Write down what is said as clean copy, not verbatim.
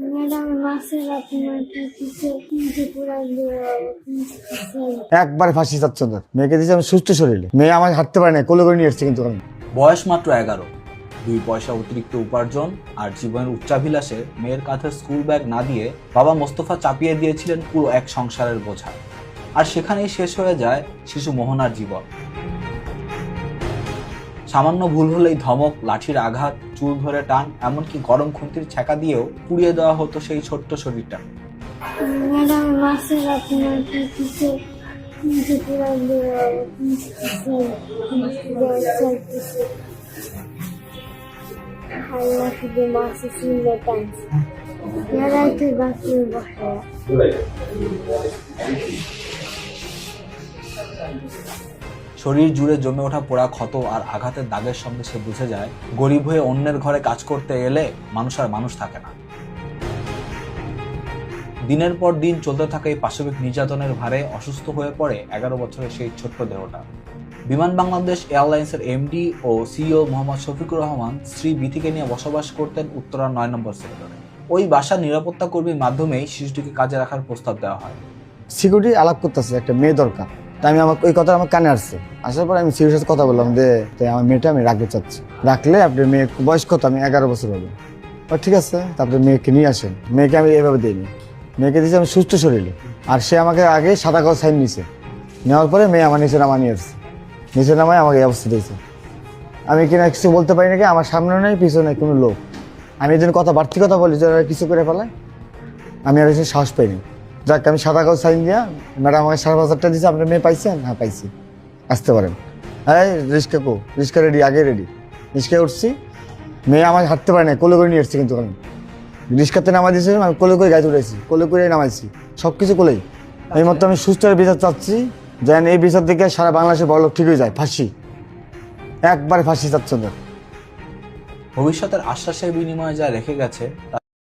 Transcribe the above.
Madam মাসের আপনার কিছু পুরা একবারে ফাঁসি চাচ্ছ না। মেয়েকে দিয়েছি আমি সুস্থ শরীরে, মেয়ে আমাকে হাঁটতে পারে না, কোলে করে নিয়ে এসছে কিন্তু আমি। বয়স মাত্র 11, 2 পয়সা অতিরিক্ত উপার্জন আর জীবনের উচ্চাভিলাষে মেয়ের কাঁধে স্কুল ব্যাগ না দিয়ে বাবা মোস্তফা চাপিয়ে দিয়েছিলেন পুরো এক সংসারের বোঝা। আর সেখানেই শেষ হয়ে যায় শিশু মোহনার জীবন। সামান্য ভুল হলেই ধমক, লাঠির আঘাত, চুল ধরে টান, এমনকি গরম খুন্তির ছ্যাঁকা দিয়েও পুড়িয়ে দেওয়া হতো সেই ছোট্ট শরীরটা। ম্যাডাম মাসের আপনার কিছু পুরা আল্লাহ শুধু মাসে শুনলে টাইম মেয়েরাইতে বাকি বসে। শরীর জুড়ে জমে ওঠা পোড়া ক্ষত আর আঘাতের দাগের সঙ্গে সে বুঝে যায় গরিব হয়ে অন্যের ঘরে কাজ করতে এলে মানুষ আর মানুষ থাকে না। দিনের পর দিন চলতে থাকা এই পাশবিক নির্যাতনের ভারে অসুস্থ হয়ে পড়ে 11 বছরের সেই ছোট্ট দেহটা। বিমান বাংলাদেশ এয়ারলাইন্সের এমডি ও সিইও মোহাম্মদ শফিকুর রহমান স্ত্রী বিথিকে নিয়ে বসবাস করতেন উত্তরার 9 নম্বর সেক্টরে। ওই বাসার নিরাপত্তা কর্মীর মাধ্যমেই শিশুটিকে কাজে রাখার প্রস্তাব দেওয়া হয়। সিকিউরিটি আলাপ করতেছে, একটা মেয়ে দরকার। তাই আমি আমার ওই কথা আমার কানে আসছে, আসার পর আমি সিকিউরিটির সাথে কথা বললাম যে আমার মেয়েটা আমি রাখতে চাচ্ছি, রাখলে আপনি মেয়ে বয়স কত? আমি 11 বছর হবে। ঠিক আছে, তারপরে মেয়েকে নিয়ে আসেন। মেয়েকে আমি এভাবে দিইনি, মেয়েকে দিয়েছি আমি সুস্থ শরীরে। আর সে আমাকে আগে সাদা কাগজ সাইন নিছে, নেওয়ার পরে মেয়ে আমার নিচে নামা নিয়ে আসছে, নিচে নামায় আমাকে এই অবস্থা দিয়েছে। আমি কিনা কিছু বলতে পারি নাকি, আমার সামনে নেই পিছনে নেই কোনো লোক। আমি এদিন কথা বাড়তি কথা বলি যে কিছু করে ফেলায়, আমি আর এসে সাহস পাইনি। যাক, আমি সাদা কাগজ সাইন দিয়া ম্যাডাম আমাকে 5,500 দিয়েছে। আপনার মেয়ে পাইছেন? হ্যাঁ পাইছি, আসতে পারেন। হ্যাঁ রিক্সা কো? রিক্সা রেডি, আগে রেডি। রিক্সায় উঠছি, মেয়ে আমাকে হাঁটতে পারে না, কোলে করে নিয়ে এসছে কিন্তু আমি। রিক্সাতে নামাই দিয়েছি, আমি কোলে করে গাড়ি উঠেছি, কোলে করে নামাইছি, সব কিছু কোলেই। এই মতো আমি সুস্থ বিচার চাচ্ছি, যেন এই বিচার থেকে সারা বাংলাদেশের বড়লোক ঠিক হয়ে যায়। ফাঁসি, একবারে ফাঁসি চাচ্ছ না। ভবিষ্যতের আশ্বাসের বিনিময়ে যা রেখে গেছে তা